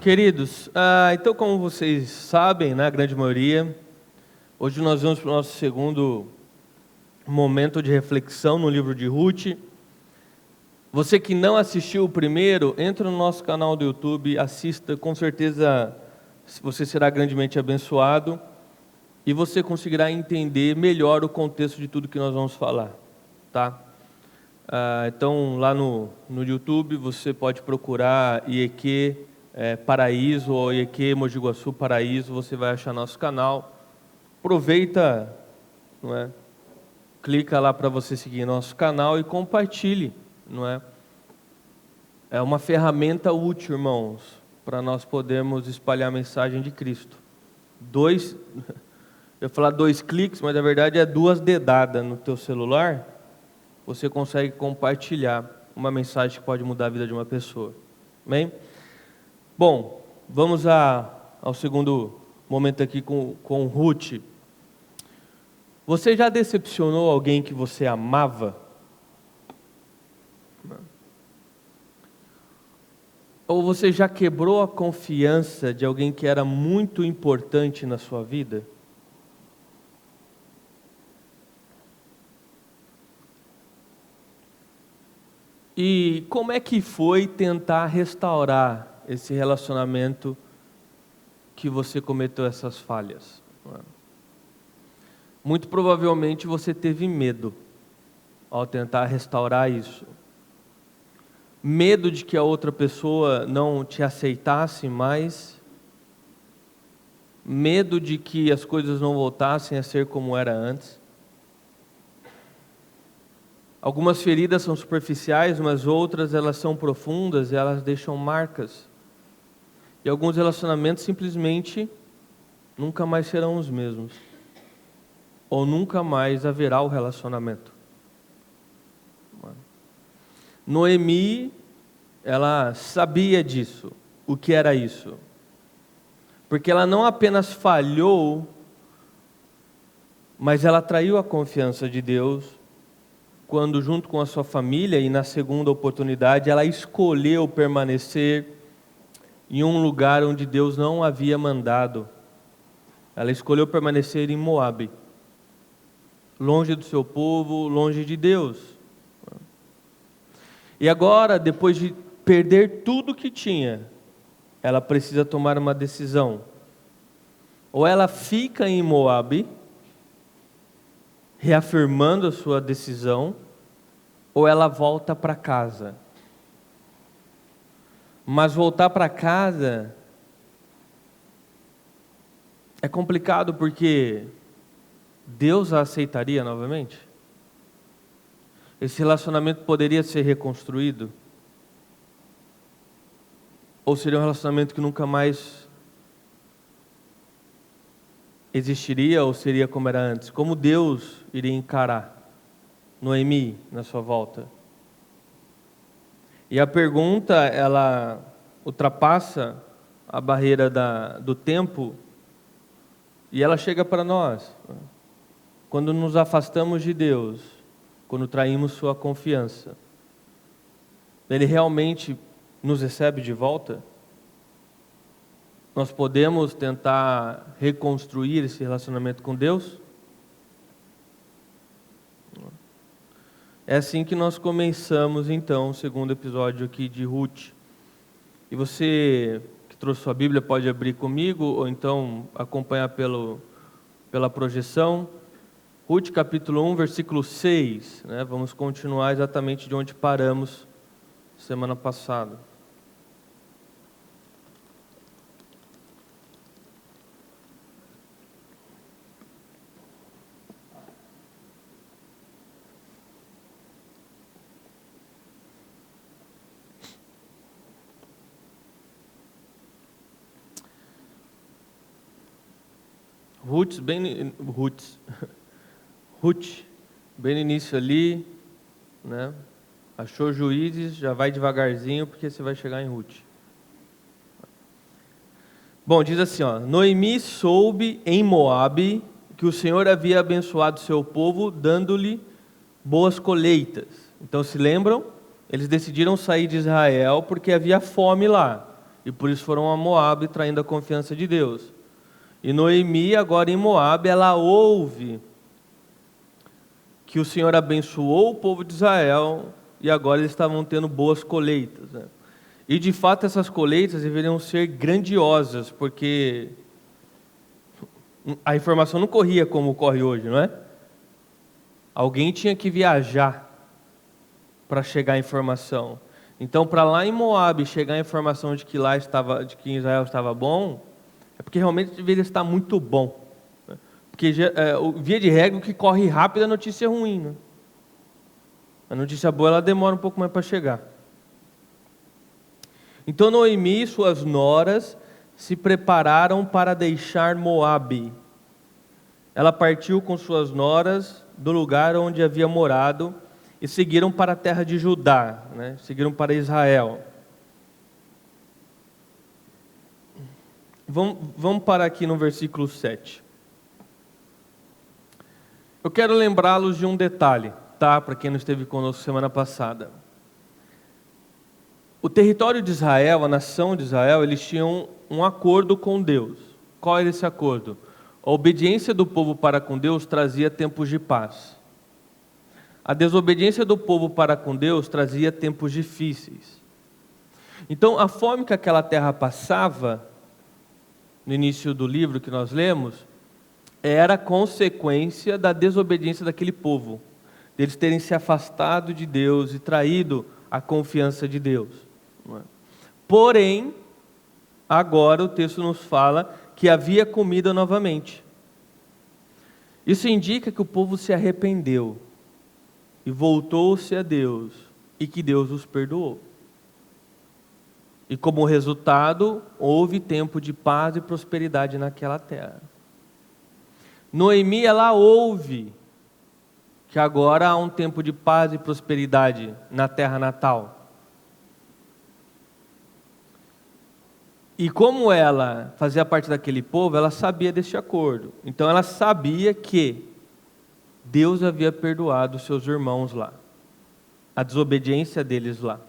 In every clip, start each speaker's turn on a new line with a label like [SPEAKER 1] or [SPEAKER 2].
[SPEAKER 1] Queridos, então como vocês sabem, né, a grande maioria, hoje nós vamos para o nosso segundo momento de reflexão no livro de Ruth. Você que não assistiu o primeiro, entra no nosso canal do YouTube, assista, com certeza você será grandemente abençoado e você conseguirá entender melhor o contexto de tudo que nós vamos falar, tá? Então lá no YouTube você pode procurar IEQ Paraíso ou IEQ Mogi Guaçu Paraíso, você vai achar nosso canal. Aproveita, não é? Clica lá para você seguir nosso canal e compartilhe, não é? É uma ferramenta útil, irmãos, para nós podermos espalhar a mensagem de Cristo. Eu ia falar 2 cliques, mas na verdade é 2 dedadas no teu celular, você consegue compartilhar uma mensagem que pode mudar a vida de uma pessoa. Amém? Bom, vamos ao segundo momento aqui com Ruth. Você já decepcionou alguém que você amava? Ou você já quebrou a confiança de alguém que era muito importante na sua vida? E como é que foi tentar restaurar esse relacionamento que você cometeu essas falhas? Muito provavelmente você teve medo ao tentar restaurar isso. Medo de que a outra pessoa não te aceitasse mais. Medo de que as coisas não voltassem a ser como era antes. Algumas feridas são superficiais, mas outras elas são profundas e elas deixam marcas. E alguns relacionamentos simplesmente nunca mais serão os mesmos. Ou nunca mais haverá o relacionamento. Noemi, ela sabia disso, o que era isso. Porque ela não apenas falhou, mas ela traiu a confiança de Deus, quando junto com a sua família, e na segunda oportunidade, ela escolheu permanecer em um lugar onde Deus não havia mandado. Ela escolheu permanecer em Moabe, longe do seu povo, longe de Deus. E agora, depois de perder tudo que tinha, ela precisa tomar uma decisão. Ou ela fica em Moabe, reafirmando a sua decisão, ou ela volta para casa. Mas voltar para casa é complicado porque Deus a aceitaria novamente? Esse relacionamento poderia ser reconstruído? Ou seria um relacionamento que nunca mais existiria ou seria como era antes? Como Deus iria encarar Noemi na sua volta? E a pergunta, ela ultrapassa a barreira do tempo e ela chega para nós. Quando nos afastamos de Deus, quando traímos sua confiança, Ele realmente nos recebe de volta? Nós podemos tentar reconstruir esse relacionamento com Deus? É assim que nós começamos então o segundo episódio aqui de Ruth. E você que trouxe sua Bíblia pode abrir comigo ou então acompanhar pela projeção. Ruth capítulo 1, versículo 6, né? Vamos continuar exatamente de onde paramos semana passada. Ruth, bem no início ali, né? Achou Juízes, já vai devagarzinho porque você vai chegar em Ruth. Bom, diz assim, Noemi soube em Moabe que o Senhor havia abençoado seu povo, dando-lhe boas colheitas. Então se lembram? Eles decidiram sair de Israel porque havia fome lá. e por isso foram a Moabe, traindo a confiança de Deus. E Noemi, agora em Moabe, ela ouve que o Senhor abençoou o povo de Israel e agora eles estavam tendo boas colheitas, né? E de fato essas colheitas deveriam ser grandiosas, porque a informação não corria como corre hoje, não é? Alguém tinha que viajar para chegar a informação. Então, para lá em Moabe chegar a informação de que lá estava, de que Israel estava bom, é porque realmente deveria estar muito bom. Porque via de regra o que corre rápido é a notícia ruim, né? A notícia boa ela demora um pouco mais para chegar. Então Noemi e suas noras se prepararam para deixar Moabe. Ela partiu com suas noras do lugar onde havia morado e seguiram para a terra de Judá, né? Seguiram para Israel. Vamos parar aqui no versículo 7. Eu quero lembrá-los de um detalhe, tá? Para quem não esteve conosco semana passada. O território de Israel, a nação de Israel, eles tinham um acordo com Deus. Qual era esse acordo? A obediência do povo para com Deus trazia tempos de paz. A desobediência do povo para com Deus trazia tempos difíceis. Então, a fome que aquela terra passava, no início do livro que nós lemos, era consequência da desobediência daquele povo, deles terem se afastado de Deus e traído a confiança de Deus. Porém, agora o texto nos fala que havia comida novamente. Isso indica que o povo se arrependeu e voltou-se a Deus e que Deus os perdoou. E como resultado, houve tempo de paz e prosperidade naquela terra. Noemi, ela ouve que agora há um tempo de paz e prosperidade na terra natal. E como ela fazia parte daquele povo, ela sabia deste acordo. Então ela sabia que Deus havia perdoado seus irmãos lá, a desobediência deles lá.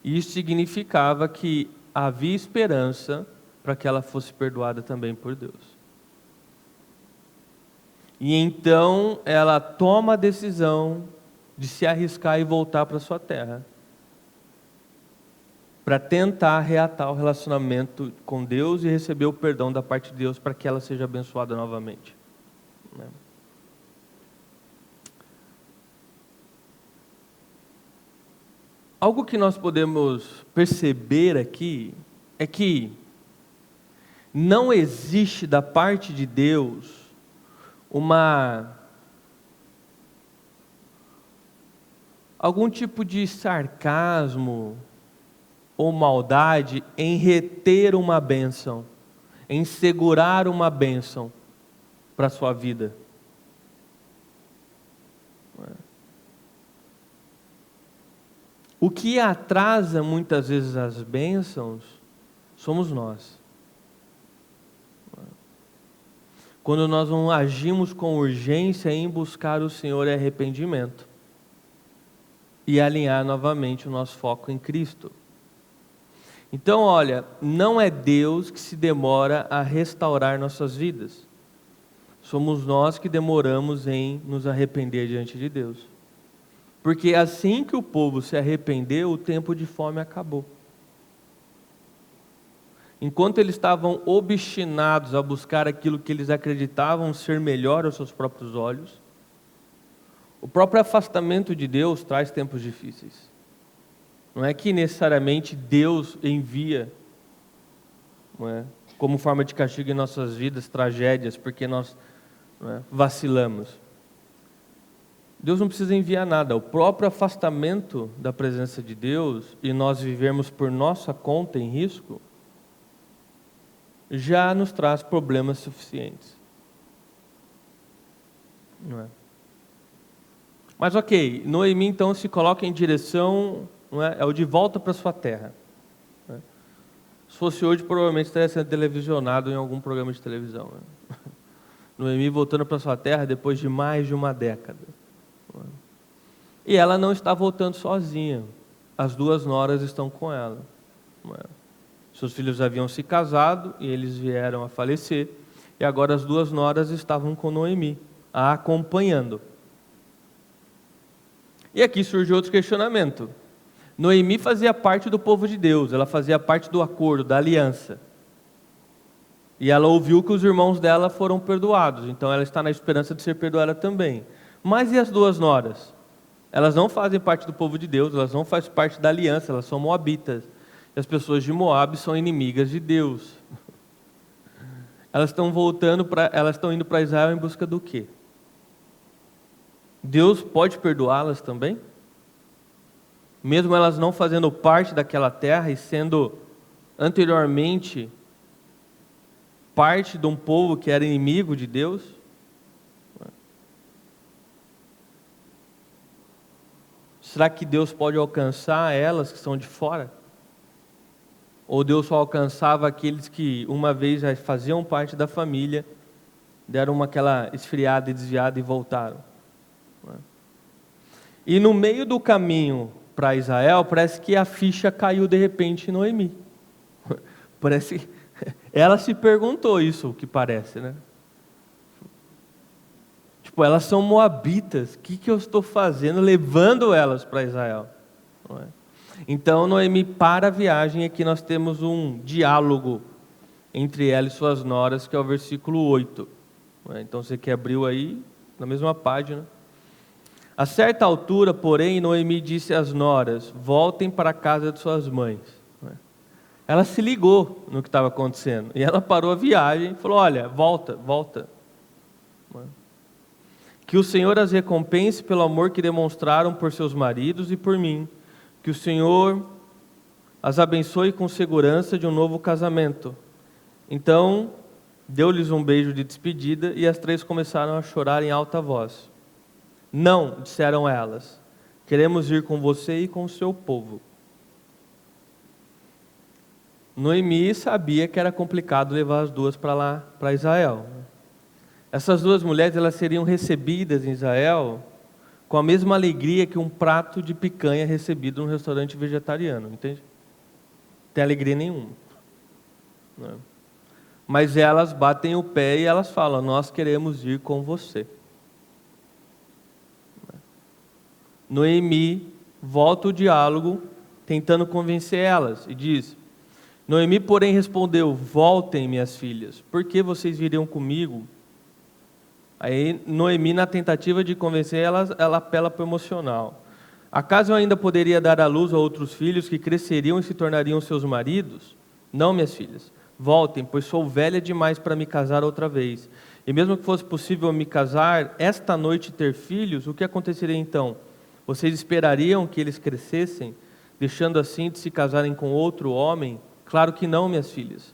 [SPEAKER 1] Isso significava que havia esperança para que ela fosse perdoada também por Deus. E então ela toma a decisão de se arriscar e voltar para sua terra, para tentar reatar o relacionamento com Deus e receber o perdão da parte de Deus para que ela seja abençoada novamente. Algo que nós podemos perceber aqui é que não existe da parte de Deus algum tipo de sarcasmo ou maldade em reter uma bênção, em segurar uma bênção para a sua vida. O que atrasa muitas vezes as bênçãos somos nós. Quando nós não agimos com urgência em buscar o Senhor e arrependimento e alinhar novamente o nosso foco em Cristo. Então, olha, não é Deus que se demora a restaurar nossas vidas. Somos nós que demoramos em nos arrepender diante de Deus. Porque assim que o povo se arrependeu, o tempo de fome acabou. Enquanto eles estavam obstinados a buscar aquilo que eles acreditavam ser melhor aos seus próprios olhos, o próprio afastamento de Deus traz tempos difíceis. Não é que necessariamente Deus envia, não é, como forma de castigo em nossas vidas, tragédias, porque nós vacilamos. Deus não precisa enviar nada. O próprio afastamento da presença de Deus e nós vivermos por nossa conta em risco, já nos traz problemas suficientes. Não é? Mas ok, Noemi então se coloca em direção, não é o de volta para sua terra. Não é? Se fosse hoje, provavelmente estaria sendo televisionado em algum programa de televisão. Né? Noemi voltando para sua terra depois de mais de uma década. Não é? E ela não está voltando sozinha. As duas noras estão com ela. Não é? Seus filhos haviam se casado e eles vieram a falecer, e agora as duas noras estavam com Noemi, a acompanhando. E aqui surge outro questionamento. Noemi fazia parte do povo de Deus, ela fazia parte do acordo, da aliança. E ela ouviu que os irmãos dela foram perdoados, então ela está na esperança de ser perdoada também. Mas e as duas noras? Elas não fazem parte do povo de Deus, elas não fazem parte da aliança, elas são moabitas. E as pessoas de Moabe são inimigas de Deus. Elas estão indo para Israel em busca do quê? Deus pode perdoá-las também? Mesmo elas não fazendo parte daquela terra e sendo anteriormente parte de um povo que era inimigo de Deus? Será que Deus pode alcançar elas que são de fora? Ou Deus só alcançava aqueles que uma vez já faziam parte da família, deram aquela esfriada e desviada e voltaram? E no meio do caminho para Israel, parece que a ficha caiu de repente em Noemi. Parece que ela se perguntou isso, o que parece, né? Tipo, elas são moabitas, o que eu estou fazendo levando elas para Israel? Não é? Então Noemi para a viagem, e aqui nós temos um diálogo entre ela e suas noras, que é o versículo 8. Então você que abriu aí, na mesma página. A certa altura, porém, Noemi disse às noras: voltem para a casa de suas mães. Ela se ligou no que estava acontecendo, e ela parou a viagem e falou: olha, volta. Que o Senhor as recompense pelo amor que demonstraram por seus maridos e por mim. Que o Senhor as abençoe com segurança de um novo casamento. Então, deu-lhes um beijo de despedida e as três começaram a chorar em alta voz. Não, disseram elas, queremos ir com você e com o seu povo. Noemi sabia que era complicado levar as duas para lá, para Israel. Essas duas mulheres, elas seriam recebidas em Israel com a mesma alegria que um prato de picanha recebido num restaurante vegetariano, entende? Não tem alegria nenhuma. Não. Mas elas batem o pé e elas falam: nós queremos ir com você. Noemi volta o diálogo, tentando convencer elas, e diz: Noemi, porém, respondeu: voltem, minhas filhas, por que vocês viriam comigo? Aí Noemi, na tentativa de convencer elas, ela apela para o emocional. Acaso eu ainda poderia dar à luz a outros filhos que cresceriam e se tornariam seus maridos? Não, minhas filhas, voltem, pois sou velha demais para me casar outra vez. E mesmo que fosse possível me casar esta noite e ter filhos, o que aconteceria então? Vocês esperariam que eles crescessem, deixando assim de se casarem com outro homem? Claro que não, minhas filhas.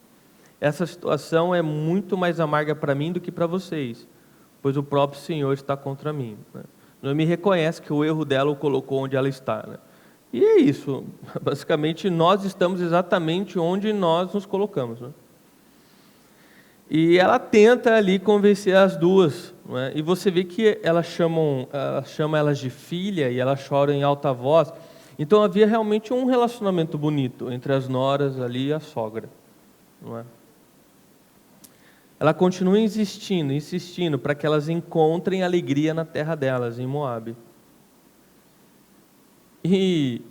[SPEAKER 1] Essa situação é muito mais amarga para mim do que para vocês, pois o próprio Senhor está contra mim. Noemi reconhece que o erro dela o colocou onde ela está. E é isso. Basicamente, nós estamos exatamente onde nós nos colocamos. E ela tenta ali convencer as duas. E você vê que ela chama elas de filha e elas choram em alta voz. Então havia realmente um relacionamento bonito entre as noras ali e a sogra. Não é? Ela continua insistindo para que elas encontrem alegria na terra delas, em Moabe. E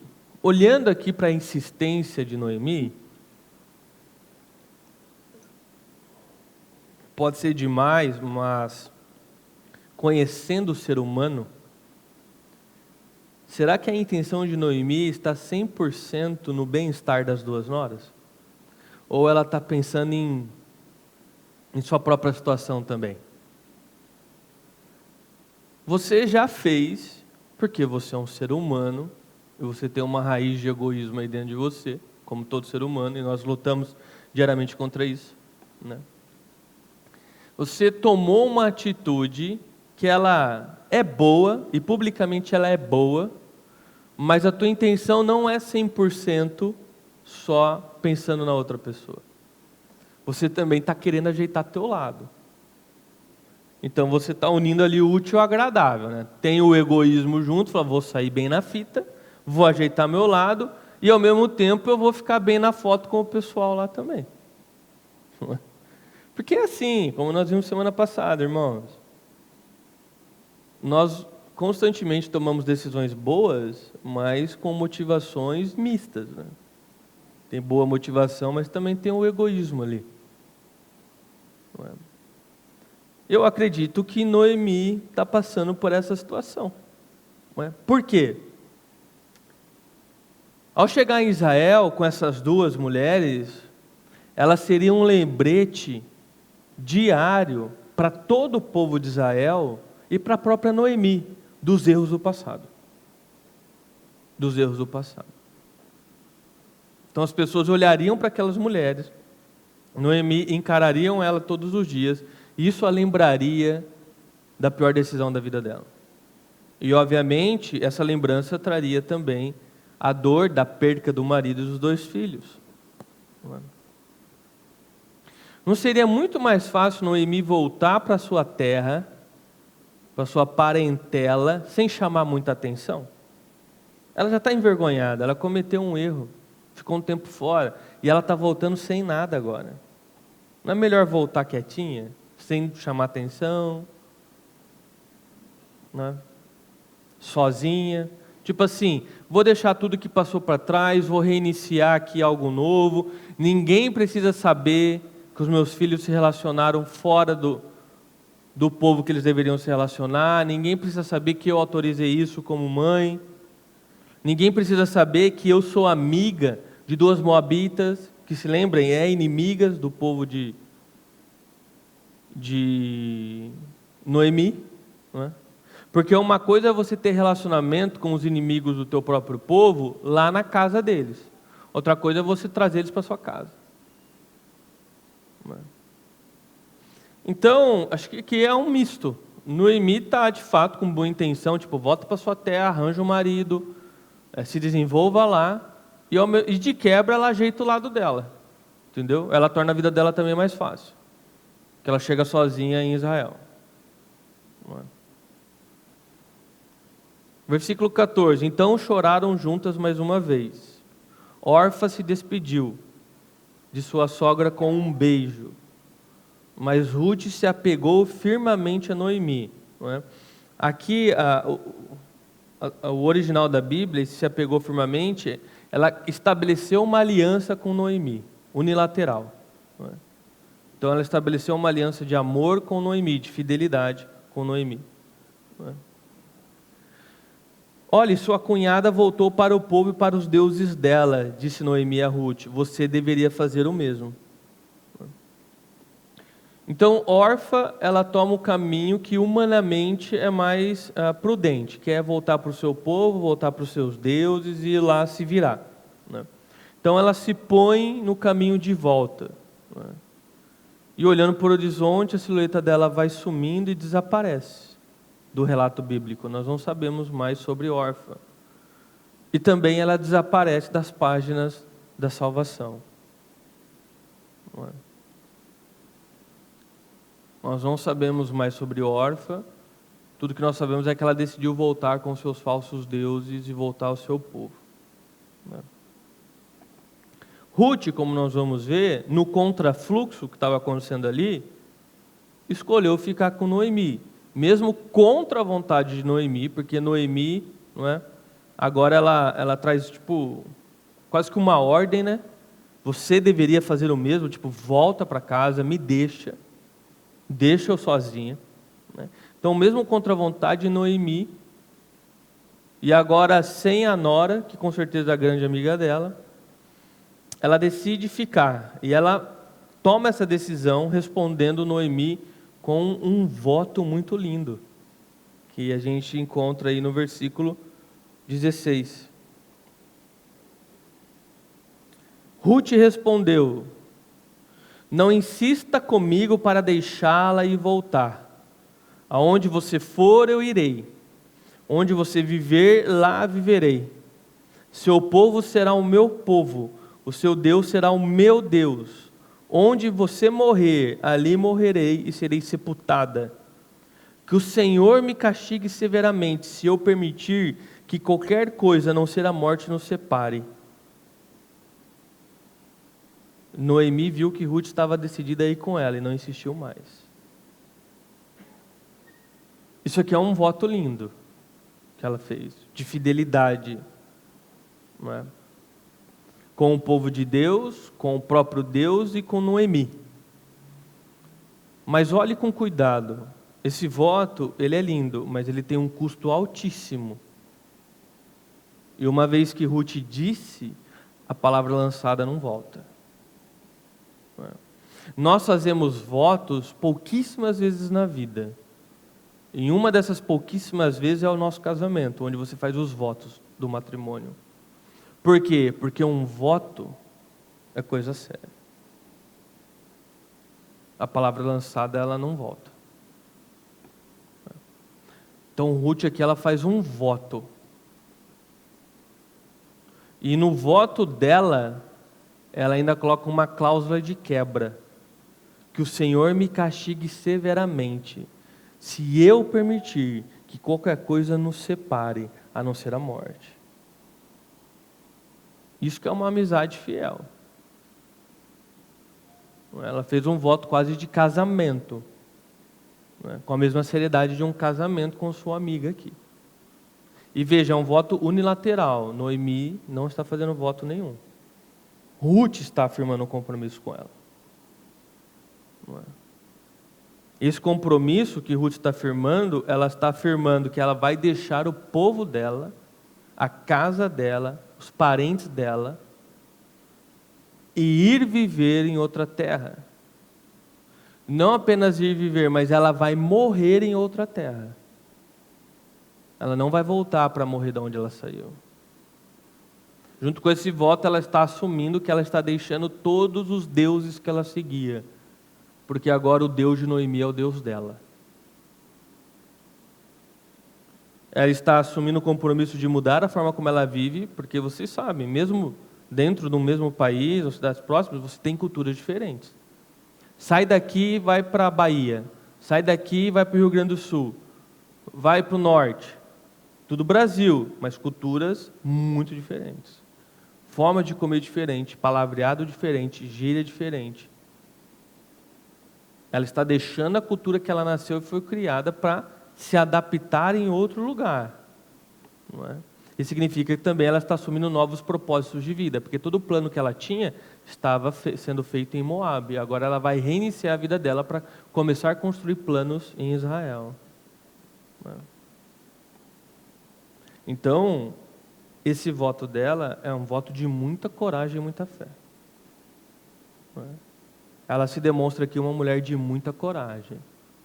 [SPEAKER 1] olhando aqui para a insistência de Noemi, pode ser demais, mas conhecendo o ser humano, será que a intenção de Noemi está 100% no bem-estar das duas noras? Ou ela está pensando em sua própria situação também? Você já fez, porque você é um ser humano, e você tem uma raiz de egoísmo aí dentro de você, como todo ser humano, e nós lutamos diariamente contra isso, né? Você tomou uma atitude que ela é boa, e publicamente ela é boa, mas a tua intenção não é 100% só pensando na outra pessoa. Você também está querendo ajeitar teu lado. Então você está unindo ali o útil ao agradável, né? Tem o egoísmo junto, fala: vou sair bem na fita, vou ajeitar meu lado, e ao mesmo tempo eu vou ficar bem na foto com o pessoal lá também. Porque é assim, como nós vimos semana passada, irmãos, nós constantemente tomamos decisões boas, mas com motivações mistas, né? Tem boa motivação, mas também tem o egoísmo ali. Não é? Eu acredito que Noemi está passando por essa situação. Não é? Por quê? Ao chegar em Israel com essas duas mulheres, elas seriam um lembrete diário para todo o povo de Israel e para a própria Noemi, dos erros do passado. Dos erros do passado. Então as pessoas olhariam para aquelas mulheres, Noemi encarariam ela todos os dias, e isso a lembraria da pior decisão da vida dela. E obviamente essa lembrança traria também a dor da perca do marido e dos 2 filhos. Não seria muito mais fácil Noemi voltar para sua terra, para sua parentela, sem chamar muita atenção? Ela já está envergonhada, ela cometeu um erro, ficou um tempo fora, e ela está voltando sem nada agora. Não é melhor voltar quietinha, sem chamar atenção, né? Sozinha? Tipo assim, vou deixar tudo que passou para trás, vou reiniciar aqui algo novo, ninguém precisa saber que os meus filhos se relacionaram fora do povo que eles deveriam se relacionar, ninguém precisa saber que eu autorizei isso como mãe, ninguém precisa saber que eu sou amiga de 2 moabitas, que se lembrem, inimigas do povo de Noemi, não é? Porque uma coisa é você ter relacionamento com os inimigos do teu próprio povo lá na casa deles. Outra coisa é você trazer eles para sua casa. Então, acho que é um misto. Noemi está, de fato, com boa intenção, tipo, volta para sua terra, arranja um marido, se desenvolva lá, e de quebra ela ajeita o lado dela. Entendeu? Ela torna a vida dela também mais fácil. Que ela chega sozinha em Israel. Versículo 14. Então choraram juntas mais uma vez. Orfa se despediu de sua sogra com um beijo, mas Ruth se apegou firmemente a Noemi. Não é? Aqui, o original da Bíblia, se apegou firmemente, ela estabeleceu uma aliança com Noemi, unilateral. Não é? Então ela estabeleceu uma aliança de amor com Noemi, de fidelidade com Noemi. Não é? Olha, sua cunhada voltou para o povo e para os deuses dela, disse Noemi a Ruth, você deveria fazer o mesmo. Então, Orfa, ela toma o caminho que humanamente é mais prudente, que é voltar para o seu povo, voltar para os seus deuses e ir lá se virar. Né? Então, ela se põe no caminho de volta. Né? E olhando para o horizonte, a silhueta dela vai sumindo e desaparece do relato bíblico. Nós não sabemos mais sobre Orfa. E também ela desaparece das páginas da salvação. Não é? Nós não sabemos mais sobre Orfa. Tudo que nós sabemos é que ela decidiu voltar com seus falsos deuses e voltar ao seu povo. Né? Ruth, como nós vamos ver, no contrafluxo que estava acontecendo ali, escolheu ficar com Noemi, mesmo contra a vontade de Noemi, porque Noemi, não é? Agora ela traz tipo quase que uma ordem, né? Você deveria fazer o mesmo, tipo, volta para casa, me deixa eu sozinha. Né? Então, mesmo contra a vontade de Noemi, e agora sem a nora, que com certeza é a grande amiga dela, ela decide ficar. E ela toma essa decisão respondendo Noemi com um voto muito lindo, que a gente encontra aí no versículo 16. Ruth respondeu: não insista comigo para deixá-la e voltar. Aonde você for, eu irei. Onde você viver, lá viverei. Seu povo será o meu povo, o seu Deus será o meu Deus. Onde você morrer, ali morrerei e serei sepultada. Que o Senhor me castigue severamente, se eu permitir que qualquer coisa, a não ser a morte, nos separe. Noemi viu que Ruth estava decidida a ir com ela e não insistiu mais. Isso aqui é um voto lindo que ela fez, de fidelidade, não é? Com o povo de Deus, com o próprio Deus e com Noemi. Mas olhe com cuidado, esse voto, ele é lindo, mas ele tem um custo altíssimo. E uma vez que Ruth disse, a palavra lançada não volta. Nós fazemos votos pouquíssimas vezes na vida. E uma dessas pouquíssimas vezes é o nosso casamento, onde você faz os votos do matrimônio. Por quê? Porque um voto é coisa séria. A palavra lançada, ela não volta. Então, Ruth aqui, ela faz um voto. E no voto dela, ela ainda coloca uma cláusula de quebra. Que o Senhor me castigue severamente, se eu permitir que qualquer coisa nos separe, a não ser a morte. Isso que é uma amizade fiel. Ela fez um voto quase de casamento, com a mesma seriedade de um casamento com sua amiga aqui. E veja, é um voto unilateral. Noemi não está fazendo voto nenhum. Ruth está afirmando um compromisso com ela. Esse compromisso que Ruth está afirmando, ela está afirmando que ela vai deixar o povo dela, a casa dela, os parentes dela, e ir viver em outra terra. Não apenas ir viver, mas ela vai morrer em outra terra. Ela não vai voltar para morrer de onde ela saiu. Junto com esse voto, ela está assumindo que ela está deixando todos os deuses que ela seguia. Porque agora o Deus de Noemi é o Deus dela. Ela está assumindo o compromisso de mudar a forma como ela vive, porque vocês sabem, mesmo dentro do mesmo país, ou cidades próximas, você tem culturas diferentes. Sai daqui e vai para a Bahia. Sai daqui e vai para o Rio Grande do Sul. Vai para o norte. Tudo Brasil, mas culturas muito diferentes. Forma de comer diferente, palavreado diferente, gíria diferente. Ela está deixando a cultura que ela nasceu e foi criada para se adaptar em outro lugar. Não é? Isso significa que também ela está assumindo novos propósitos de vida, porque todo o plano que ela tinha estava sendo feito em Moabe. Agora ela vai reiniciar a vida dela para começar a construir planos em Israel. Não é? Então, esse voto dela é um voto de muita coragem e muita fé. Não é? Ela se demonstra aqui uma mulher de muita coragem,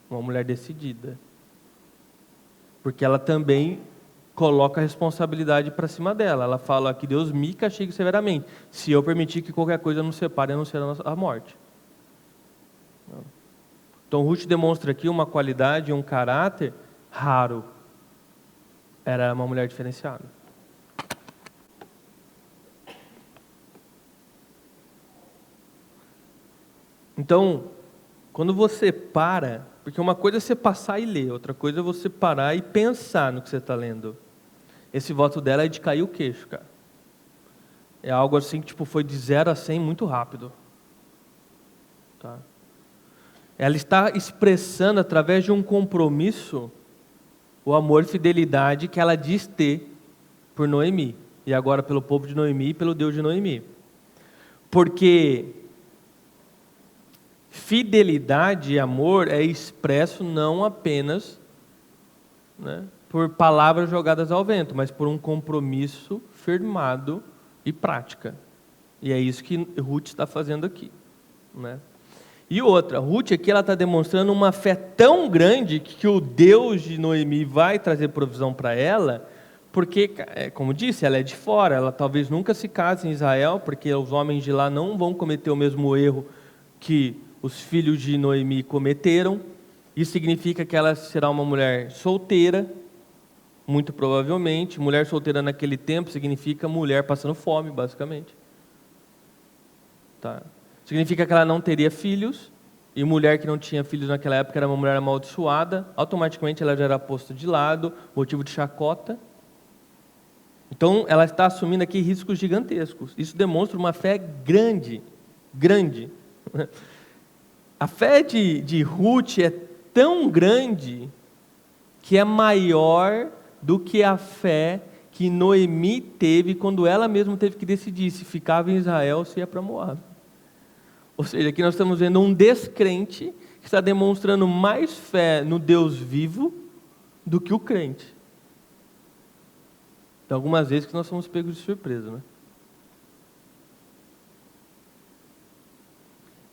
[SPEAKER 1] uma mulher decidida. Porque ela também coloca a responsabilidade para cima dela. Ela fala que Deus me castigue severamente. Se eu permitir que qualquer coisa nos separe, a não ser a morte. Então Ruth demonstra aqui uma qualidade, um caráter raro. Era uma mulher diferenciada. Então, quando você para, porque uma coisa é você passar e ler, outra coisa é você parar e pensar no que você está lendo. Esse voto dela é de cair o queixo, cara. É algo assim que foi de 0 a 100 muito rápido. Tá? Ela está expressando através de um compromisso o amor e fidelidade que ela diz ter por Noemi. E agora pelo povo de Noemi e pelo Deus de Noemi. Porque fidelidade e amor é expresso não apenas, né, por palavras jogadas ao vento, mas por um compromisso firmado e prática. E é isso que Ruth está fazendo aqui. Né? E outra, Ruth aqui ela está demonstrando uma fé tão grande que o Deus de Noemi vai trazer provisão para ela, porque, como disse, ela é de fora, ela talvez nunca se case em Israel, porque os homens de lá não vão cometer o mesmo erro que os filhos de Noemi cometeram. Isso significa que ela será uma mulher solteira, muito provavelmente. Mulher solteira naquele tempo significa mulher passando fome, basicamente. Tá? Significa que ela não teria filhos, e mulher que não tinha filhos naquela época era uma mulher amaldiçoada. Automaticamente ela já era posta de lado, motivo de chacota. Então ela está assumindo aqui riscos gigantescos. Isso demonstra uma fé grande grande. A fé de Ruth é tão grande que é maior do que a fé que Noemi teve quando ela mesma teve que decidir se ficava em Israel ou se ia para Moab. Ou seja, aqui nós estamos vendo um descrente que está demonstrando mais fé no Deus vivo do que o crente. Então, algumas vezes que nós somos pegos de surpresa, né?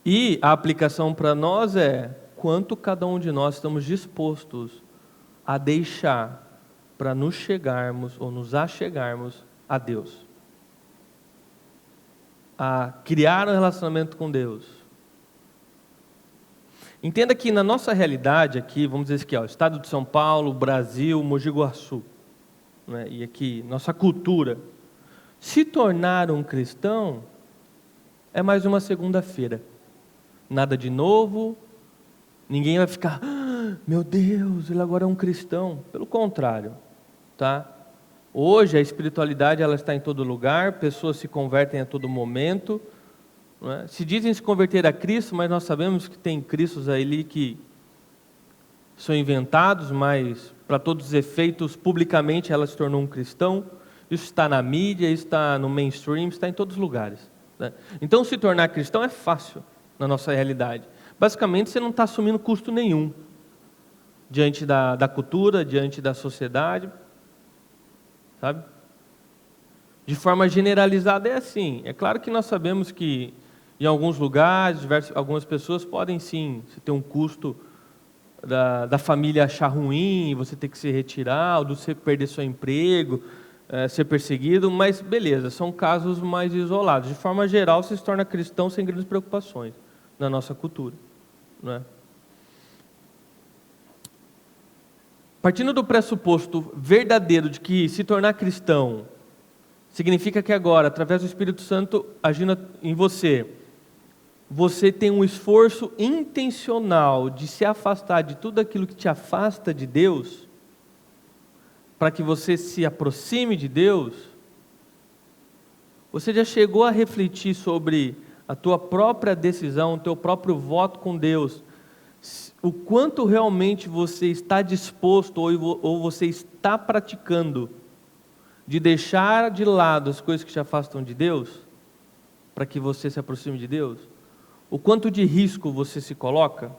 [SPEAKER 1] E a aplicação para nós é quanto cada um de nós estamos dispostos a deixar para nos chegarmos ou nos achegarmos a Deus, a criar um relacionamento com Deus. Entenda que na nossa realidade aqui, vamos dizer aqui, Estado de São Paulo, Brasil, Mogi Guaçu, né, e aqui, nossa cultura, se tornar um cristão é mais uma segunda-feira. Nada de novo, ninguém vai ficar, meu Deus, ele agora é um cristão. Pelo contrário, tá? Hoje a espiritualidade ela está em todo lugar, pessoas se convertem a todo momento, não é? Se dizem se converter a Cristo, mas nós sabemos que tem cristos ali que são inventados, mas para todos os efeitos, publicamente ela se tornou um cristão. Isso está na mídia, está no mainstream, está em todos os lugares, né? Então se tornar cristão é fácil na nossa realidade. Basicamente você não está assumindo custo nenhum diante da cultura, diante da sociedade, sabe? De forma generalizada é assim. É claro que nós sabemos que em alguns lugares, algumas pessoas podem sim ter um custo da família achar ruim, você ter que se retirar, ou você perder seu emprego, ser perseguido, mas beleza, são casos mais isolados. De forma geral, você se torna cristão sem grandes preocupações na nossa cultura, não é? Partindo do pressuposto verdadeiro de que se tornar cristão significa que agora, através do Espírito Santo agindo em você, você tem um esforço intencional de se afastar de tudo aquilo que te afasta de Deus, para que você se aproxime de Deus. Você já chegou a refletir sobre a tua própria decisão, o teu próprio voto com Deus, o quanto realmente você está disposto ou você está praticando de deixar de lado as coisas que te afastam de Deus, para que você se aproxime de Deus? O quanto de risco você se coloca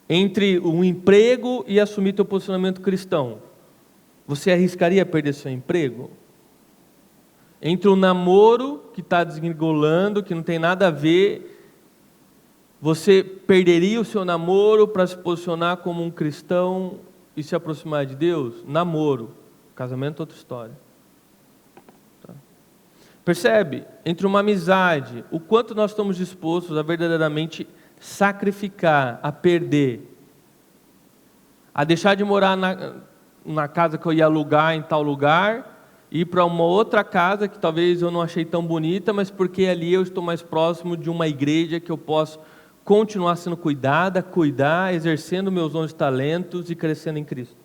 [SPEAKER 1] entre um emprego e assumir teu posicionamento cristão? Você arriscaria perder seu emprego? Entre um namoro que está desgringolando, que não tem nada a ver, você perderia o seu namoro para se posicionar como um cristão e se aproximar de Deus? Namoro, casamento é outra história. Tá? Percebe? Entre uma amizade, o quanto nós estamos dispostos a verdadeiramente sacrificar, a perder, a deixar de morar na casa que eu ia alugar em tal lugar, ir para uma outra casa que talvez eu não achei tão bonita, mas porque ali eu estou mais próximo de uma igreja que eu posso continuar sendo cuidar, exercendo meus dons e talentos e crescendo em Cristo.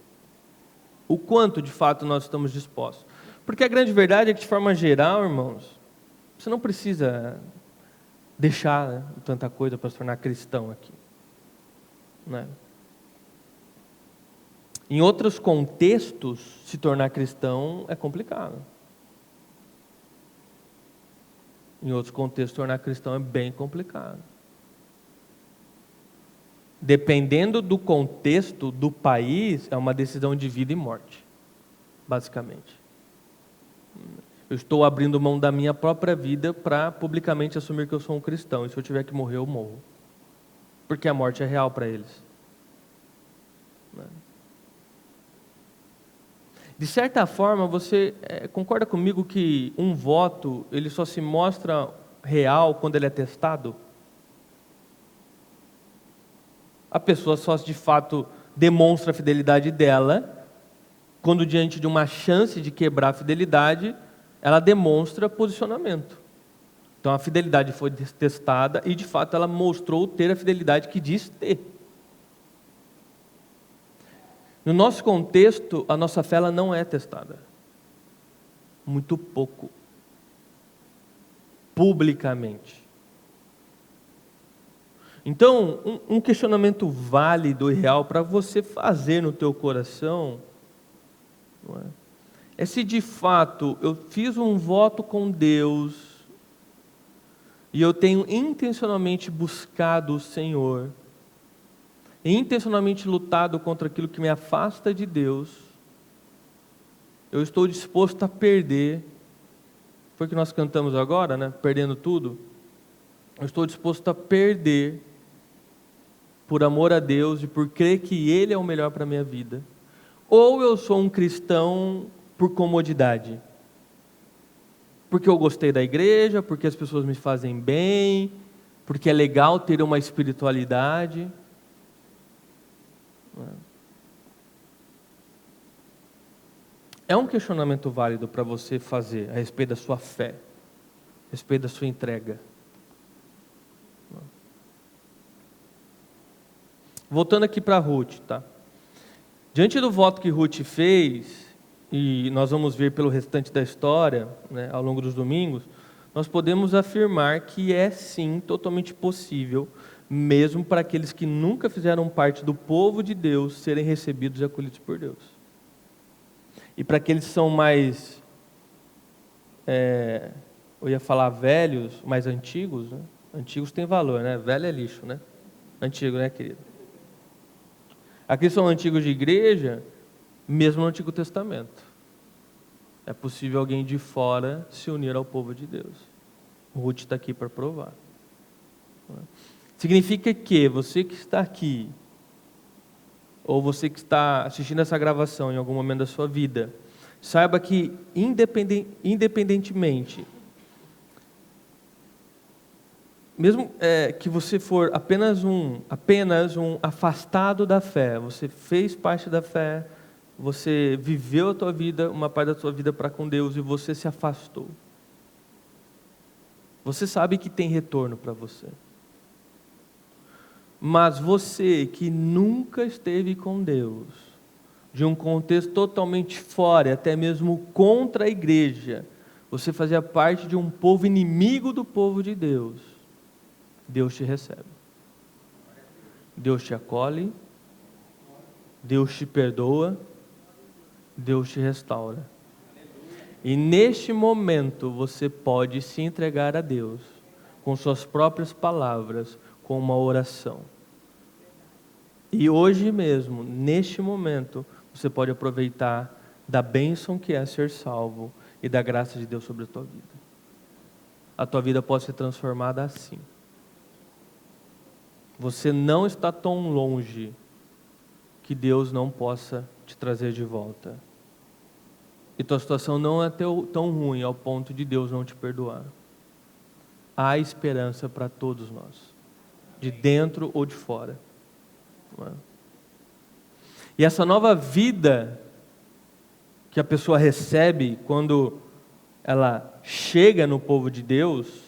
[SPEAKER 1] O quanto de fato nós estamos dispostos. Porque a grande verdade é que, de forma geral, irmãos, você não precisa deixar, né, tanta coisa para se tornar cristão aqui, né? Em outros contextos, se tornar cristão é complicado. Em outros contextos, tornar cristão é bem complicado. Dependendo do contexto do país, é uma decisão de vida e morte, basicamente. Eu estou abrindo mão da minha própria vida para publicamente assumir que eu sou um cristão, e se eu tiver que morrer, eu morro. Porque a morte é real para eles. De certa forma, você concorda comigo que um voto, ele só se mostra real quando ele é testado? A pessoa só de fato demonstra a fidelidade dela quando, diante de uma chance de quebrar a fidelidade, ela demonstra posicionamento. Então a fidelidade foi testada e de fato ela mostrou ter a fidelidade que diz ter. No nosso contexto, a nossa fé ela não é testada. Muito pouco. publicamente. Então, um questionamento válido e real para você fazer no teu coração, não é se de fato eu fiz um voto com Deus e eu tenho intencionalmente buscado o Senhor, e intencionalmente lutado contra aquilo que me afasta de Deus, eu estou disposto a perder, foi o que nós cantamos agora, né? Perdendo tudo. Eu estou disposto a perder por amor a Deus e por crer que Ele é o melhor para a minha vida. Ou eu sou um cristão por comodidade, porque eu gostei da igreja, porque as pessoas me fazem bem, porque é legal ter uma espiritualidade. É um questionamento válido para você fazer a respeito da sua fé, a respeito da sua entrega. Voltando aqui para Ruth, tá? Diante do voto que Ruth fez, e nós vamos ver pelo restante da história, né, ao longo dos domingos, nós podemos afirmar que é sim totalmente possível, mesmo para aqueles que nunca fizeram parte do povo de Deus, serem recebidos e acolhidos por Deus. E para aqueles que são mais, eu ia falar velhos, mais antigos, né? Antigos tem valor, né? Velho é lixo, né? Antigo, né, querido? Aqueles são antigos de igreja, mesmo no Antigo Testamento. É possível alguém de fora se unir ao povo de Deus. O Ruth está aqui para provar. Significa que você que está aqui, ou você que está assistindo essa gravação em algum momento da sua vida, saiba que independentemente, mesmo que você for apenas um afastado da fé, você fez parte da fé, você viveu a tua vida, uma parte da tua vida para com Deus e você se afastou. Você sabe que tem retorno para você. Mas você que nunca esteve com Deus, de um contexto totalmente fora, até mesmo contra a igreja, você fazia parte de um povo inimigo do povo de Deus, Deus te recebe. Deus te acolhe, Deus te perdoa, Deus te restaura. E neste momento você pode se entregar a Deus, com suas próprias palavras, com uma oração. E hoje mesmo, neste momento, você pode aproveitar da bênção que é ser salvo e da graça de Deus sobre a tua vida. A tua vida pode ser transformada assim. Você não está tão longe que Deus não possa te trazer de volta. E tua situação não é tão ruim ao ponto de Deus não te perdoar. Há esperança para todos nós, de dentro ou de fora. E essa nova vida que a pessoa recebe quando ela chega no povo de Deus,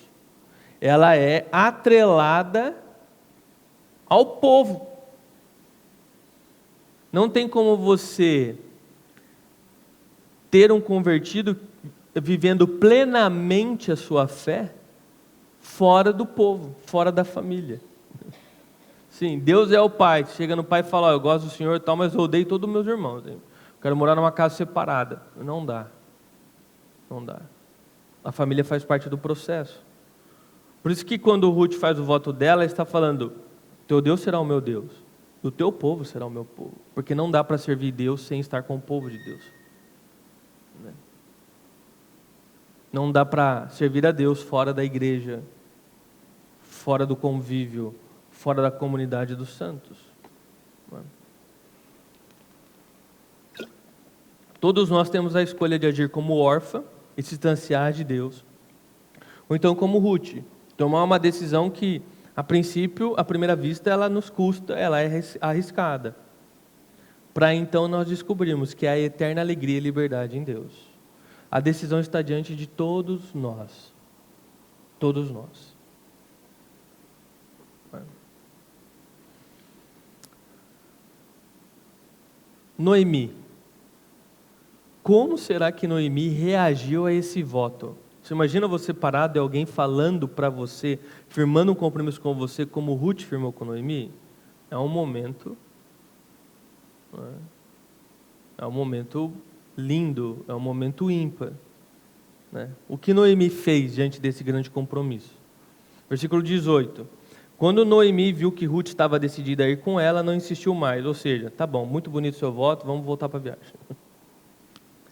[SPEAKER 1] ela é atrelada ao povo. Não tem como você ter um convertido vivendo plenamente a sua fé fora do povo, fora da família. Sim, Deus é o Pai. Chega no Pai e fala: eu gosto do Senhor e tal, mas eu odeio todos os meus irmãos. Eu quero morar numa casa separada. Não dá. Não dá. A família faz parte do processo. Por isso que quando Ruth faz o voto dela, ela está falando: teu Deus será o meu Deus, o teu povo será o meu povo. Porque não dá para servir Deus sem estar com o povo de Deus. Não dá para servir a Deus fora da igreja, fora do convívio, fora da comunidade dos santos. Todos nós temos a escolha de agir como órfã e se distanciar de Deus, ou então como Ruth, tomar uma decisão que, a princípio, à primeira vista, ela nos custa, ela é arriscada, para então nós descobrirmos que há eterna alegria e liberdade em Deus. A decisão está diante de todos nós. Todos nós. Noemi. Como será que Noemi reagiu a esse voto? Você imagina você parado e alguém falando para você, firmando um compromisso com você, como Ruth firmou com Noemi? É um momento, é um momento lindo, é um momento ímpar. Né? O que Noemi fez diante desse grande compromisso? Versículo 18. Quando Noemi viu que Ruth estava decidida a ir com ela, não insistiu mais. Ou seja, tá bom, muito bonito o seu voto, vamos voltar para a viagem.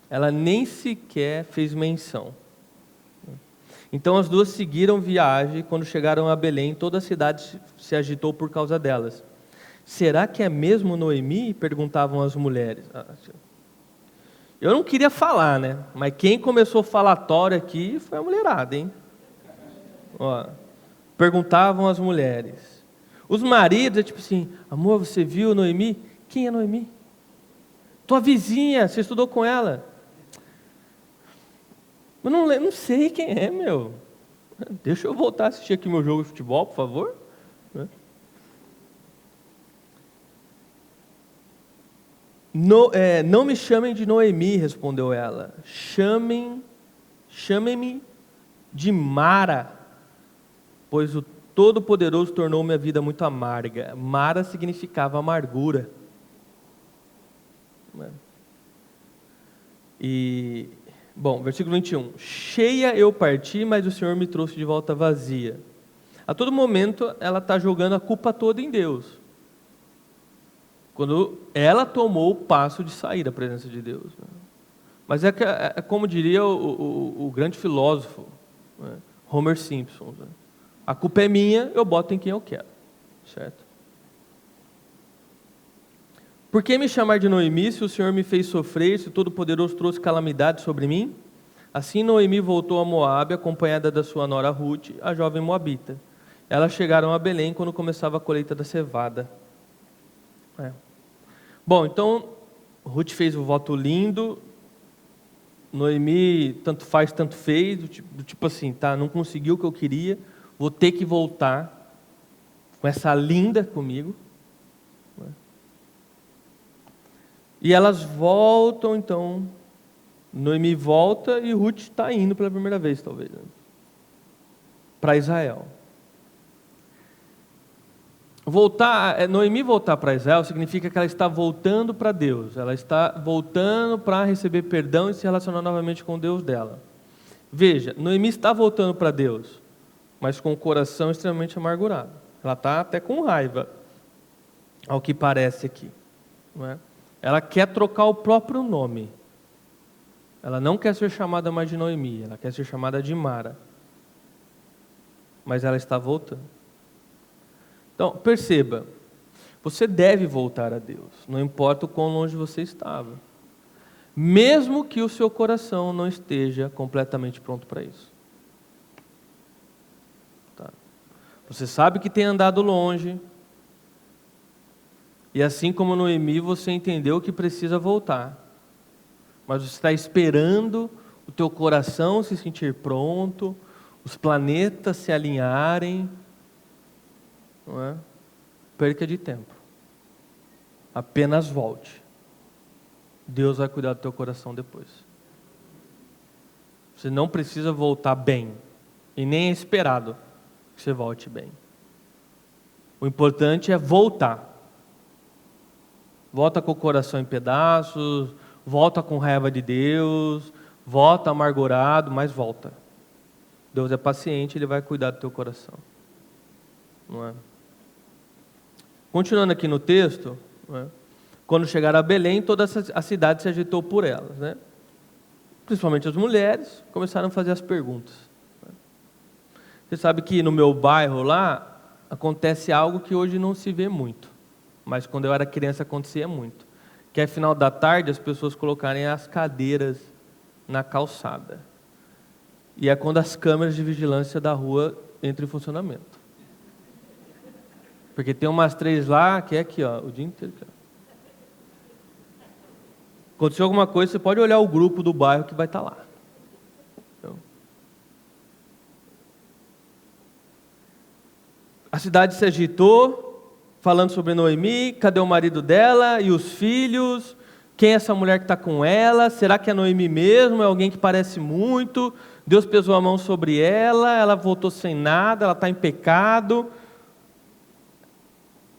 [SPEAKER 1] Ela nem sequer fez menção. Então as duas seguiram viagem. Quando chegaram a Belém, toda a cidade se agitou por causa delas. Será que é mesmo Noemi? Perguntavam as mulheres. Eu não queria falar, né? Mas quem começou o falatório aqui foi a mulherada, hein? Ó, perguntavam as mulheres. Os maridos, é tipo assim, amor, você viu Noemi? Quem é Noemi? Tua vizinha, você estudou com ela? Eu não sei quem é, meu. Deixa eu voltar a assistir aqui meu jogo de futebol, por favor. Não me chamem de Noemi, respondeu ela. Chamem-me de Mara, pois o Todo-Poderoso tornou minha vida muito amarga. Mara significava amargura. Bom, versículo 21. Cheia eu parti, mas o Senhor me trouxe de volta vazia. A todo momento ela está jogando a culpa toda em Deus. Quando ela tomou o passo de sair da presença de Deus. Mas é como diria o grande filósofo, Homer Simpson. A culpa é minha, eu boto em quem eu quero. Certo? Por que me chamar de Noemi se o Senhor me fez sofrer, se o Todo-Poderoso trouxe calamidade sobre mim? Assim Noemi voltou a Moabe, acompanhada da sua nora Ruth, a jovem moabita. Elas chegaram a Belém quando começava a colheita da cevada. Bom, então, Ruth fez o voto lindo, Noemi tanto faz, tanto fez, do tipo assim, tá, não conseguiu o que eu queria, vou ter que voltar com essa linda comigo. E elas voltam, então, Noemi volta e Ruth está indo pela primeira vez, talvez, para Israel. Noemi voltar para Israel significa que ela está voltando para Deus, ela está voltando para receber perdão e se relacionar novamente com o Deus dela. Veja, Noemi está voltando para Deus, mas com o coração extremamente amargurado. Ela está até com raiva, ao que parece aqui. Não é? Ela quer trocar o próprio nome. Ela não quer ser chamada mais de Noemi, ela quer ser chamada de Mara. Mas ela está voltando. Então, perceba, você deve voltar a Deus, não importa o quão longe você estava. Mesmo que o seu coração não esteja completamente pronto para isso. Tá. Você sabe que tem andado longe, e assim como Noemi, você entendeu que precisa voltar. Mas você está esperando o teu coração se sentir pronto, os planetas se alinharem. Não é? Perca de tempo. Apenas volte. Deus vai cuidar do teu coração depois. Você não precisa voltar bem. E nem é esperado que você volte bem. O importante é voltar. Volta com o coração em pedaços, volta com raiva de Deus, volta amargurado, mas volta. Deus é paciente, Ele vai cuidar do teu coração. Não é? Continuando aqui no texto, não é? Quando chegaram a Belém, toda a cidade se agitou por elas. Né? Principalmente as mulheres, começaram a fazer as perguntas. Você sabe que no meu bairro lá, acontece algo que hoje não se vê muito. Mas quando eu era criança acontecia muito. Que é final da tarde as pessoas colocarem as cadeiras na calçada. E é quando as câmeras de vigilância da rua entram em funcionamento. Porque tem umas 3 lá, que é aqui, ó, o dia inteiro. Aqui, ó. Aconteceu alguma coisa, você pode olhar o grupo do bairro que vai estar lá. Então, a cidade se agitou, falando sobre Noemi, cadê o marido dela e os filhos? Quem é essa mulher que está com ela? Será que é Noemi mesmo? É alguém que parece muito? Deus pesou a mão sobre ela, ela voltou sem nada, ela está em pecado,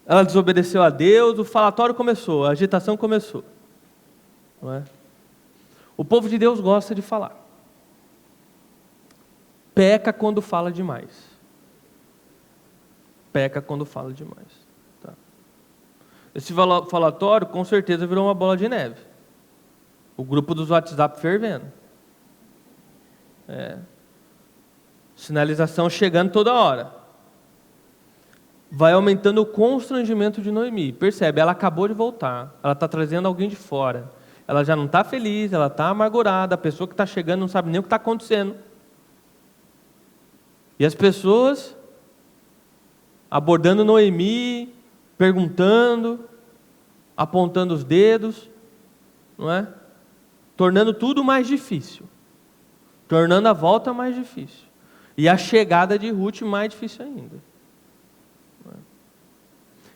[SPEAKER 1] ela desobedeceu a Deus, o falatório começou, a agitação começou. Não é? O povo de Deus gosta de falar. Peca quando fala demais. Peca quando fala demais. Tá? Esse falatório com certeza virou uma bola de neve. O grupo dos WhatsApp fervendo. Sinalização chegando toda hora. Vai aumentando o constrangimento de Noemi. Percebe, ela acabou de voltar. Ela está trazendo alguém de fora. Ela já não está feliz, ela está amargurada. A pessoa que está chegando não sabe nem o que está acontecendo. E as pessoas abordando Noemi, perguntando, apontando os dedos, não é? Tornando tudo mais difícil. Tornando a volta mais difícil. E a chegada de Ruth mais difícil ainda.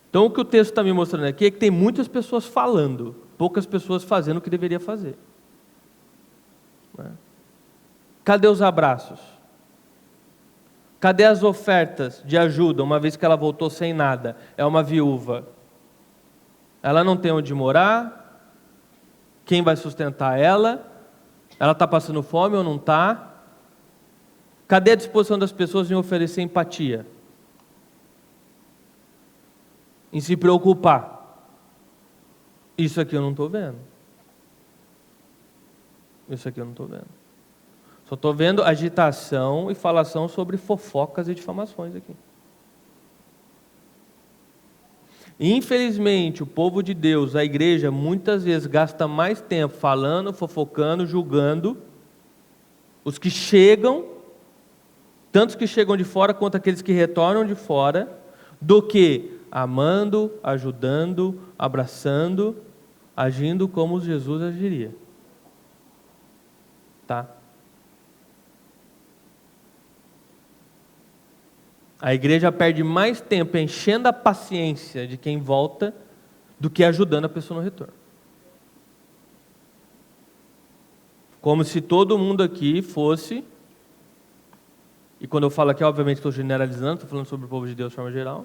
[SPEAKER 1] Então o que o texto está me mostrando aqui é que tem muitas pessoas falando, poucas pessoas fazendo o que deveria fazer. Cadê os abraços? Cadê as ofertas de ajuda, uma vez que ela voltou sem nada? É uma viúva. Ela não tem onde morar. Quem vai sustentar ela? Ela está passando fome ou não está? Cadê a disposição das pessoas em oferecer empatia? Em se preocupar? Isso aqui eu não estou vendo. Isso aqui eu não estou vendo. Só estou vendo agitação e falação sobre fofocas e difamações aqui. Infelizmente, o povo de Deus, a igreja, muitas vezes gasta mais tempo falando, fofocando, julgando os que chegam, tanto os que chegam de fora quanto aqueles que retornam de fora, do que amando, ajudando, abraçando, agindo como Jesus agiria. Tá? A igreja perde mais tempo enchendo a paciência de quem volta do que ajudando a pessoa no retorno. Como se todo mundo aqui fosse, e quando eu falo aqui, obviamente estou generalizando, estou falando sobre o povo de Deus de forma geral,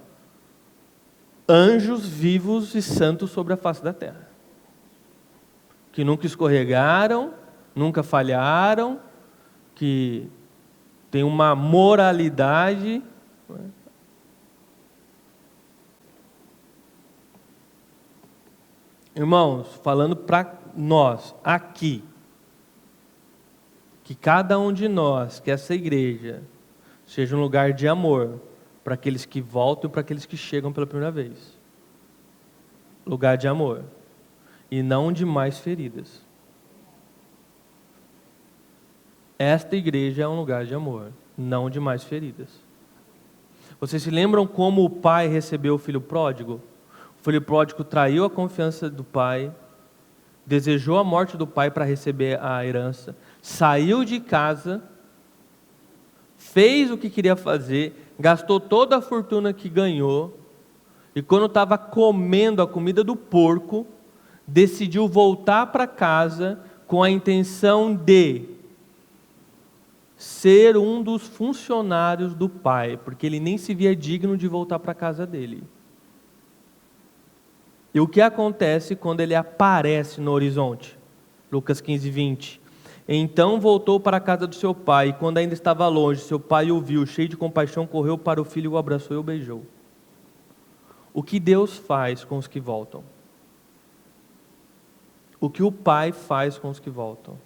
[SPEAKER 1] anjos vivos e santos sobre a face da terra. Que nunca escorregaram, nunca falharam, que tem uma moralidade. Irmãos, falando para nós aqui, que cada um de nós, que essa igreja seja um lugar de amor para aqueles que voltam e para aqueles que chegam pela primeira vez. Lugar de amor e não de mais feridas. Esta igreja é um lugar de amor, não de mais feridas. Vocês se lembram como o pai recebeu o filho pródigo? O filho pródigo traiu a confiança do pai, desejou a morte do pai para receber a herança, saiu de casa, fez o que queria fazer, gastou toda a fortuna que ganhou, e quando estava comendo a comida do porco, decidiu voltar para casa com a intenção de ser um dos funcionários do pai, porque ele nem se via digno de voltar para a casa dele. E o que acontece quando ele aparece no horizonte? Lucas 15, 20. Então voltou para a casa do seu pai, e quando ainda estava longe, seu pai o viu, cheio de compaixão, correu para o filho, o abraçou e o beijou. O que Deus faz com os que voltam? O que o pai faz com os que voltam?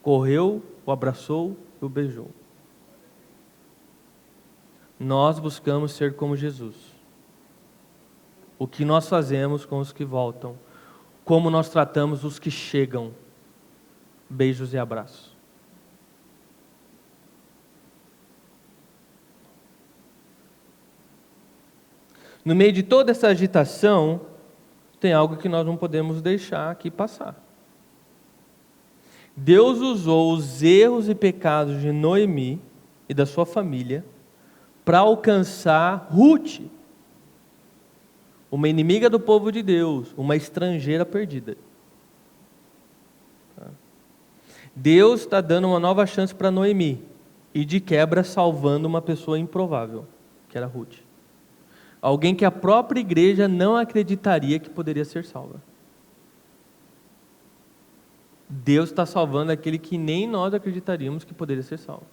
[SPEAKER 1] Correu, o abraçou e o beijou. Nós buscamos ser como Jesus. O que nós fazemos com os que voltam? Como nós tratamos os que chegam? Beijos e abraços. No meio de toda essa agitação, tem algo que nós não podemos deixar aqui passar. Deus usou os erros e pecados de Noemi e da sua família para alcançar Ruth, uma inimiga do povo de Deus, uma estrangeira perdida. Deus está dando uma nova chance para Noemi, e de quebra salvando uma pessoa improvável, que era Ruth. Alguém que a própria igreja não acreditaria que poderia ser salva. Deus está salvando aquele que nem nós acreditaríamos que poderia ser salvo.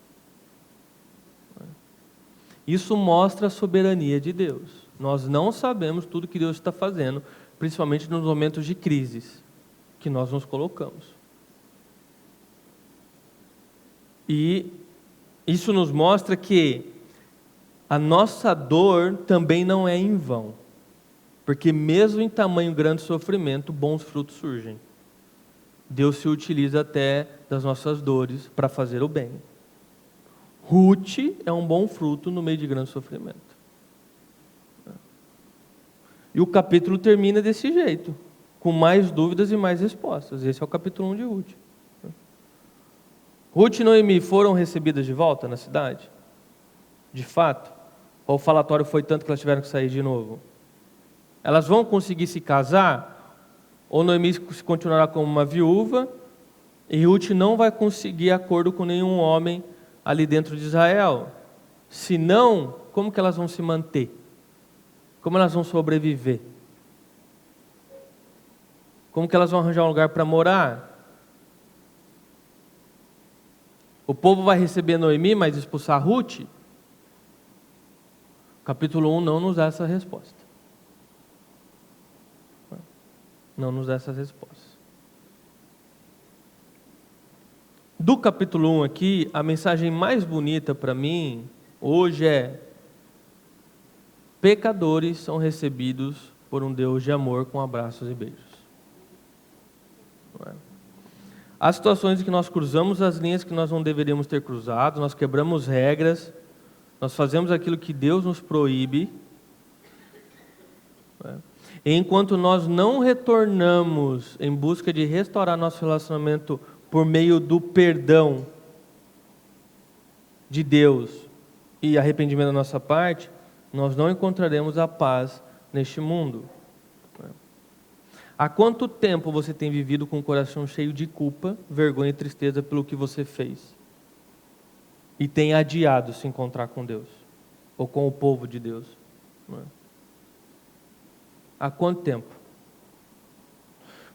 [SPEAKER 1] Isso mostra a soberania de Deus. Nós não sabemos tudo que Deus está fazendo, principalmente nos momentos de crises que nós nos colocamos. E isso nos mostra que a nossa dor também não é em vão, porque mesmo em tamanho grande sofrimento, bons frutos surgem. Deus se utiliza até das nossas dores para fazer o bem. Ruth é um bom fruto no meio de grande sofrimento. E o capítulo termina desse jeito, com mais dúvidas e mais respostas. Esse é o capítulo 1 de Ruth. Ruth e Noemi foram recebidas de volta na cidade? De fato? Ou o falatório foi tanto que elas tiveram que sair de novo? Elas vão conseguir se casar? Ou Noemi continuará como uma viúva? E Ruth não vai conseguir acordo com nenhum homem ali dentro de Israel? Se não, como que elas vão se manter? Como elas vão sobreviver? Como que elas vão arranjar um lugar para morar? O povo vai receber Noemi, mas expulsar Ruth? Capítulo 1 não nos dá essa resposta. Não nos dá essa resposta. Do capítulo 1 aqui, a mensagem mais bonita para mim hoje é: pecadores são recebidos por um Deus de amor com abraços e beijos. Há situações em que nós cruzamos as linhas que nós não deveríamos ter cruzado, nós quebramos regras, nós fazemos aquilo que Deus nos proíbe. E enquanto nós não retornamos em busca de restaurar nosso relacionamento por meio do perdão de Deus e arrependimento da nossa parte, nós não encontraremos a paz neste mundo. Há quanto tempo você tem vivido com o coração cheio de culpa, vergonha e tristeza pelo que você fez? E tem adiado se encontrar com Deus, ou com o povo de Deus? Há quanto tempo?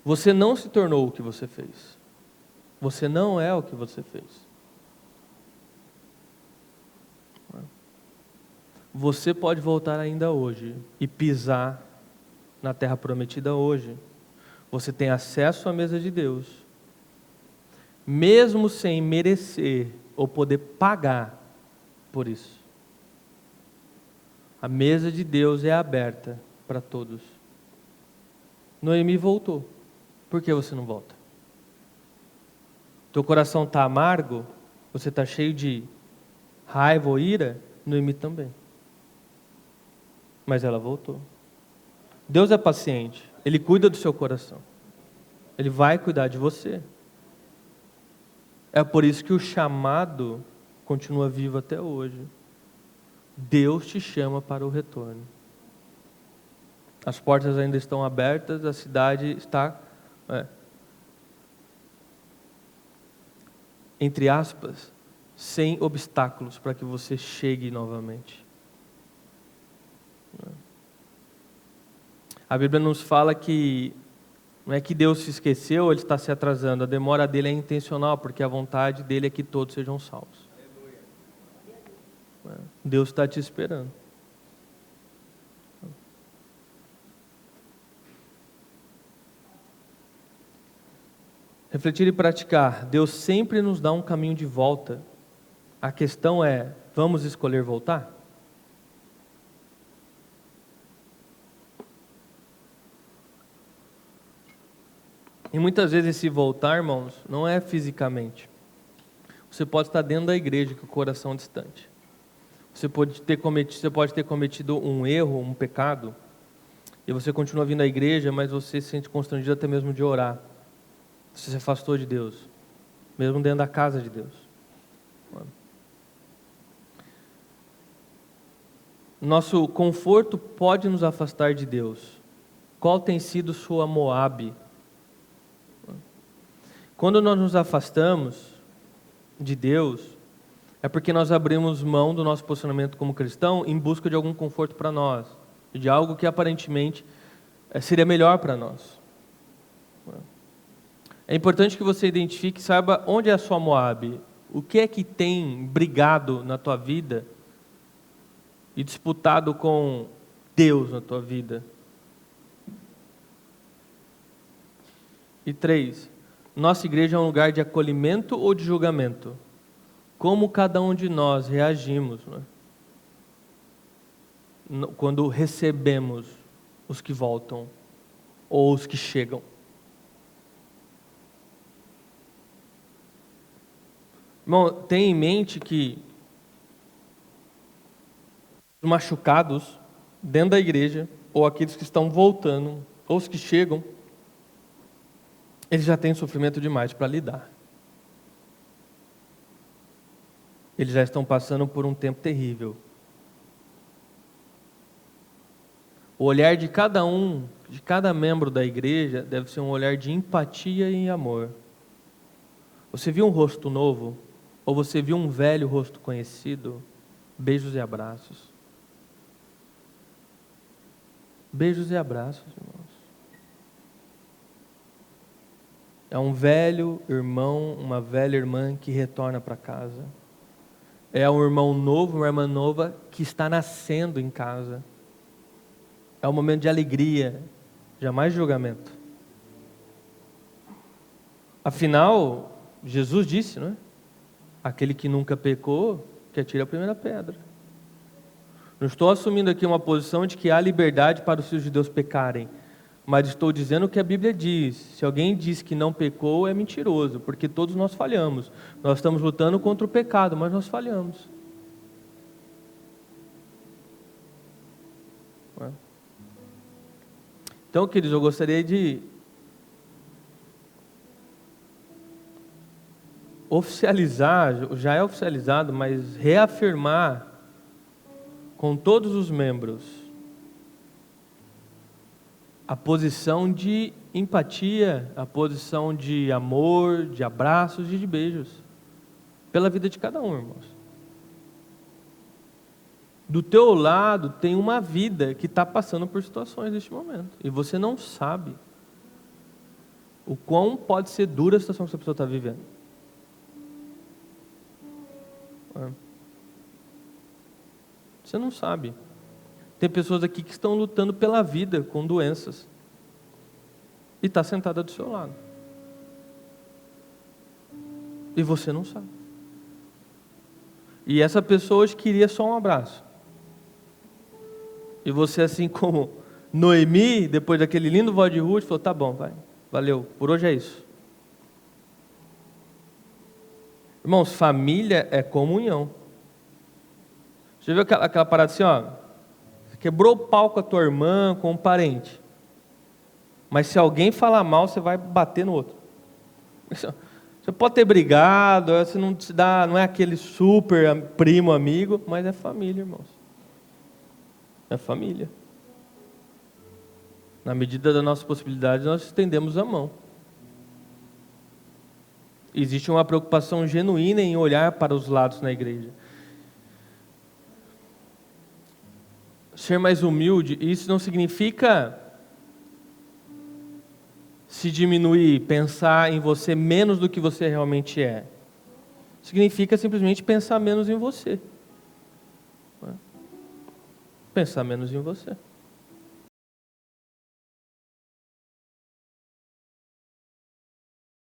[SPEAKER 1] Você não se tornou o que você fez. Você não é o que você fez. Você pode voltar ainda hoje e pisar na terra prometida hoje. Você tem acesso à mesa de Deus, mesmo sem merecer ou poder pagar por isso. A mesa de Deus é aberta para todos. Noemi voltou. Por que você não volta? Teu coração está amargo? Você está cheio de raiva ou ira? Noemi também. Mas ela voltou. Deus é paciente. Ele cuida do seu coração. Ele vai cuidar de você. É por isso que o chamado continua vivo até hoje. Deus te chama para o retorno. As portas ainda estão abertas, a cidade está, entre aspas, sem obstáculos para que você chegue novamente. A Bíblia nos fala que não é que Deus se esqueceu ou Ele está se atrasando. A demora dele é intencional, porque a vontade dele é que todos sejam salvos. Deus está te esperando. Refletir e praticar. Deus sempre nos dá um caminho de volta. A questão é, vamos escolher voltar? E muitas vezes esse voltar, irmãos, não é fisicamente. Você pode estar dentro da igreja com o coração distante. Você pode ter cometido um erro, um pecado, e você continua vindo à igreja, mas você se sente constrangido até mesmo de orar. Você se afastou de Deus, mesmo dentro da casa de Deus. Nosso conforto pode nos afastar de Deus. Qual tem sido sua Moabe? Quando nós nos afastamos de Deus, é porque nós abrimos mão do nosso posicionamento como cristão em busca de algum conforto para nós, de algo que aparentemente seria melhor para nós. É importante que você identifique e saiba onde é a sua Moabe. O que é que tem brigado na tua vida e disputado com Deus na tua vida? E 3, nossa igreja é um lugar de acolhimento ou de julgamento? Como cada um de nós reagimos, né? Quando recebemos os que voltam ou os que chegam? Irmão, tenha em mente que os machucados dentro da igreja, ou aqueles que estão voltando, ou os que chegam, eles já têm sofrimento demais para lidar. Eles já estão passando por um tempo terrível. O olhar de cada um, de cada membro da igreja, deve ser um olhar de empatia e amor. Você viu um rosto novo? Ou você viu um velho rosto conhecido? Beijos e abraços. Beijos e abraços, irmãos. É um velho irmão, uma velha irmã que retorna para casa. É um irmão novo, uma irmã nova que está nascendo em casa. É um momento de alegria, jamais de julgamento. Afinal, Jesus disse, não é? Aquele que nunca pecou, que atire a primeira pedra. Não estou assumindo aqui uma posição de que há liberdade para os filhos de Deus pecarem, mas estou dizendo o que a Bíblia diz. Se alguém diz que não pecou, é mentiroso, porque todos nós falhamos. Nós estamos lutando contra o pecado, mas nós falhamos. Então, queridos, eu gostaria de oficializar, já é oficializado, mas reafirmar com todos os membros a posição de empatia, a posição de amor, de abraços e de beijos pela vida de cada um, irmãos. Do teu lado tem uma vida que está passando por situações neste momento e você não sabe o quão pode ser dura a situação que essa pessoa está vivendo. Você não sabe. Tem pessoas aqui que estão lutando pela vida com doenças e está sentada do seu lado e você não sabe. E essa pessoa hoje queria só um abraço. E você, assim como Noemi, depois daquele lindo voz de Ruth, falou, tá bom, vai, valeu, por hoje é isso. Irmãos, família é comunhão. Você viu aquela parada assim, ó, você quebrou o pau com a tua irmã, com um parente. Mas se alguém falar mal, você vai bater no outro. Você pode ter brigado, você não se dá, não é aquele super primo amigo, mas é família, irmãos. É família. Na medida da nossa possibilidade, nós estendemos a mão. Existe uma preocupação genuína em olhar para os lados na igreja. Ser mais humilde, isso não significa se diminuir, pensar em você menos do que você realmente é. Significa simplesmente pensar menos em você. Pensar menos em você.